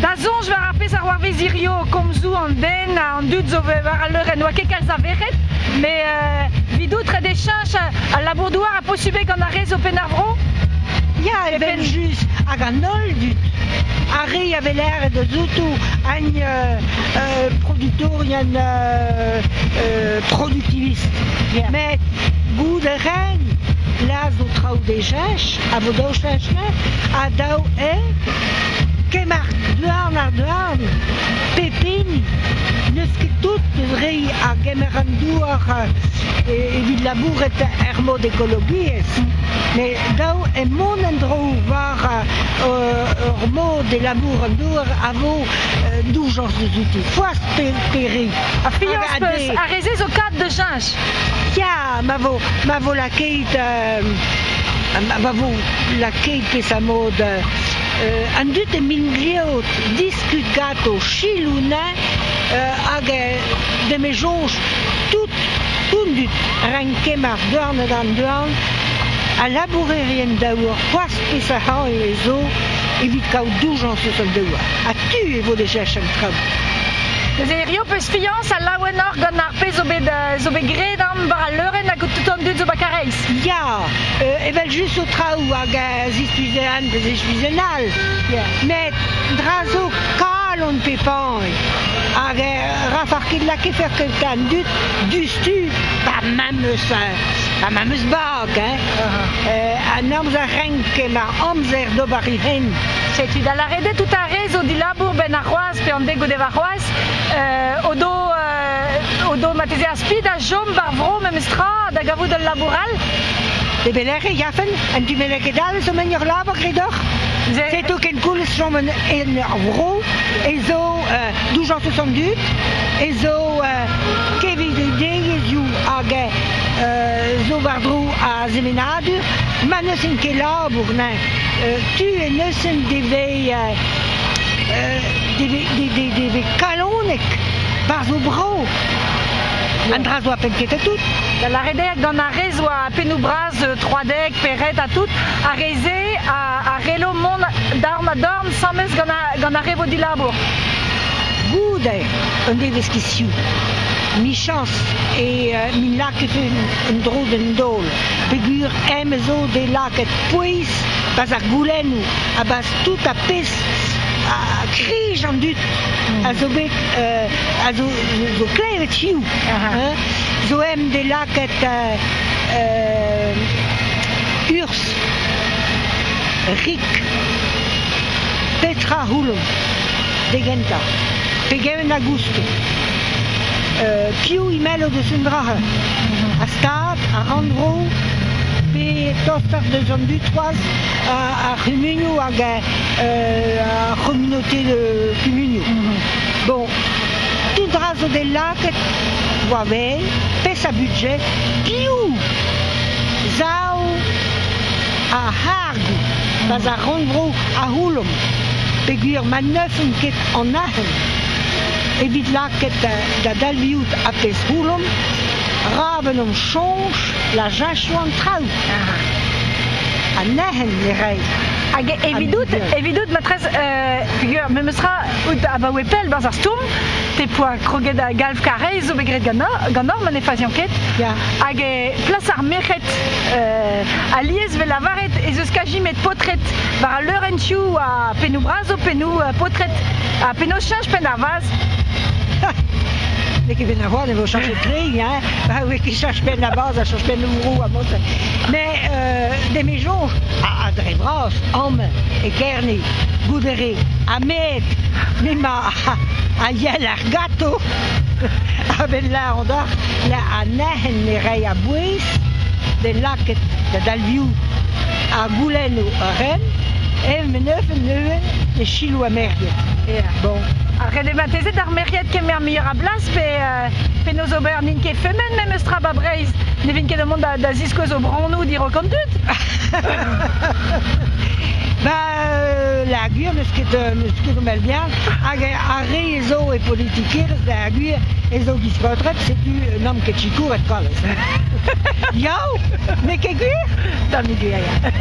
Da zonj war ar pezh ar war vezirio komzou an den, an dud zo war al leuren oa ket kalz a veret, me vidou tre de chanch a labourdouar a posube gant a rez o pen ar vro? Ja, e ben just hag an ol dut. Ari a veler de zoutou an productorian productivist. Met gout e ren, la zo traoù de jech, a vo daou chechne, a daou kemar douarn ar douarn, pepini, neus ket tout eus rei a kemer an douar evit labouret er mod ekologiez. Mais daou e mon en drou war ur mod e labour an douar a vo doujans de zoutou. Foaz peri. A fios peus a reze zo kat de chanch? Ja, ma vo la keit pez a mod an dut e mingliot diskut gato chilounet hag de me jonj tout dut ren kemar douarn an douarn a labourerien daour poaz pez a han e zo evit kaout doujans eus an daour. A tu e vo de jech an traoù. Eus e rio peus fians a laouenor gant ar pez zo bet gredan bar al leuren hag tout an dud zo bakareiz? Ja, evel just o traoù hag zistuizean pez echuizenal. Met dra zo kal on pepan hag rafarket la kefer kelkan dut dustu pa mameus bag, an amz a renk kemar amzer dobari hen. Setu da la rede tout a rez o di labour ben ar c'hoaz pe an dego dev ar c'hoaz, o do mateze a spid a jom bar vro mem stra da gavout al laboural? De beler e jafen, en tu melek e dal zo men ur labour gredor? Setu ken koulez chom en ar vro, e zo doujans eus an dut, e zo kevit e degezioù hag zo war drou a zemenadur, ma neuzen ket labour, ne. Tu e neuzen devez kalonek bar zo bro. An dra zo a pen ket a tout. Da la rede gant a rez oa penou braz, troadeg, perret a tout, a reze a relo mont darm a dorm sammeus gant a revo di labour. Goude un devez kisioù. Mi chans e min laket un dro den dol. Pegur em zo de laket pouiz baz ar goulennou, a baz tout a pez a krij an dut, a zo bet a zo klevet hiou. Zo em de laket urs, rik, petra houlom, degenta, pegeven a gousto. Piou imelo de sun drahe. A stad, a randro, pe tostar de zon dutroaz a Rumunio hag a communauté de Rumunio. Bon, tout dra zo de laket oa vei, pez a budget, piou zao a hargou, baz a randro a houlom, pegur ma neufen ket an ahen. Evit laket da dalviout a pez houlom, raven om chonch la jachou an traoù. A nehen ne rei. Hag evidout matrez, figur, me stra out a ba wepel baz ar stoum, te poa kroget a galv karez zo begret gannor man e fazian ket. Hag plas ar merc'het a liez vel a varet ez eus kajimet potret bar a leurentioù a penou brazo, penou potret, a penou chanch pen ar vaz. Nek ben a voan e vo chanche kreg, ba oe ket chanch pen a baz, a chanch pen ouro a mot. Me de me jonj a dre bras, am e kerne, goudere, a met, mema a yel ar gato, a ben la an dar, la a nehen ne rei a bouez, de laket da dalvioù a goulennou a ren, me neufen ne chilou a merget. Bon. Ar rede matezet ar merc'hed kemer mir a blas pe noz ober nin ket femen mem eus tra ba breiz. Ne vin ket amont da zisko zo brannou di rokant dut. La guir neus ket o mel bihan, hag a re ezo e politikerez da guir ezo gispotret, setu nam ket chikour et kalez. Yaou, me ket guir? Da mi guir ya.